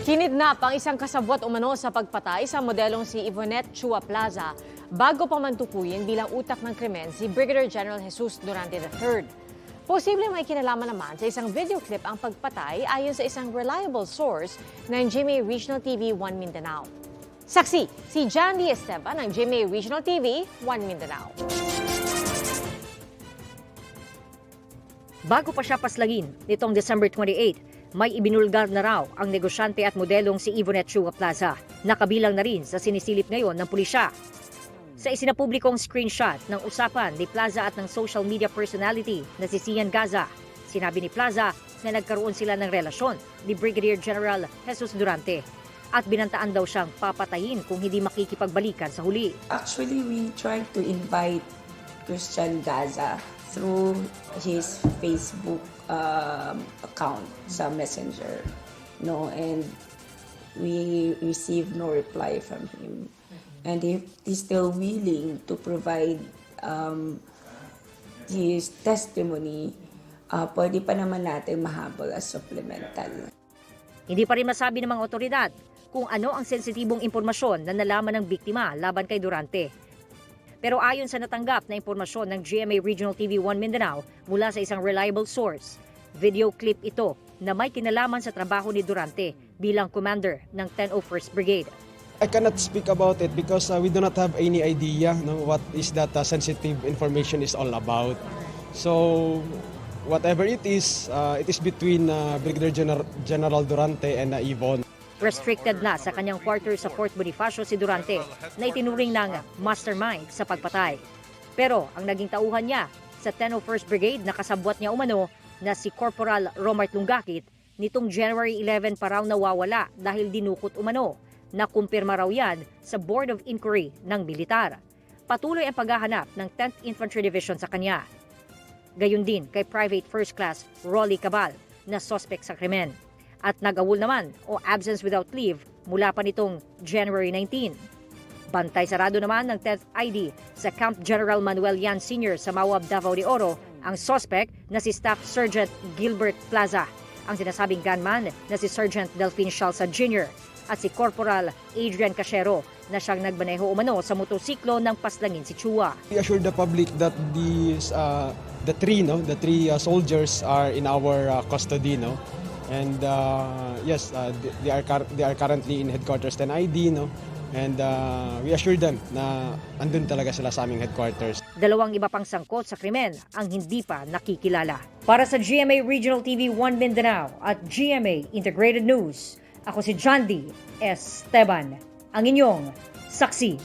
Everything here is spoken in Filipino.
Kinidnap ang isang kasabwat umano sa pagpatay sa modelong si Yvonette Chua Plaza bago pa man tukuyin bilang utak ng krimen si Brigadier General Jesus Durante III. Posible may kinalaman naman sa isang video clip ang pagpatay ayon sa isang reliable source ng GMA Regional TV 1 Mindanao. Saksi, si John D. Esteban ng GMA Regional TV 1 Mindanao. Bago pa siya paslagin nitong December 28, may ibinulgar na raw ang negosyante at modelong si Yvonette Chua Plaza. Nakabilang na rin sa sinisilip ngayon ng pulisya. Sa isinapublikong screenshot ng usapan ni Plaza at ng social media personality na si Sian Gaza, sinabi ni Plaza na nagkaroon sila ng relasyon ni Brigadier General Jesus Durante at binantaan daw siyang papatayin kung hindi makikipagbalikan sa huli. Actually, we tried to invite Christian Gaza through his Facebook account sa Messenger, no, and we received no reply from him. And if he's still willing to provide his testimony, pwede pa naman natin mahabol as supplemental. Hindi pa rin masabi ng mga otoridad kung ano ang sensitibong impormasyon na nalaman ng biktima laban kay Durante. Pero ayon sa natanggap na impormasyon ng GMA Regional TV 1 Mindanao mula sa isang reliable source, video clip ito na may kinalaman sa trabaho ni Durante bilang commander ng 1001st Brigade. I cannot speak about it because we do not have any idea what is that sensitive information is all about. So whatever it is between Brigadier General Durante and Yvonne. Restricted na sa kanyang quarter sa Fort Bonifacio si Durante na itinuring ng mastermind sa pagpatay. Pero ang naging tauhan niya sa 1001st Brigade na kasabwat niya umano na si Corporal Romart Lungakit nitong January 11 pa raw nawawala dahil dinukot umano. Nakumpirma raw yan sa Board of Inquiry ng militar. Patuloy ang paghahanap ng 10th Infantry Division sa kanya. Gayon din kay Private First Class Rolly Cabal na suspect sa krimen. At nag-awol naman o absence without leave mula pa nitong January 19. Bantay sarado naman ng 10th ID sa Camp General Manuel Yan Sr. sa Mawab, Davao de Oro ang suspect na si Staff Sergeant Gilbert Plaza, ang sinasabing gunman na si Sergeant Delphine Shalsa Jr. at si Corporal Adrian Cachero na siyang nagmaneho umano sa motorsiklo ng paslangin si Chua. We assure the public that the three soldiers are in our custody, no? And yes, they are currently in headquarters 10 ID, no? And we assure them na andun talaga sila sa aming headquarters. Dalawang iba pang sangkot sa krimen ang hindi pa nakikilala. Para sa GMA Regional TV 1 Mindanao at GMA Integrated News, ako si John D. Esteban, ang inyong saksi.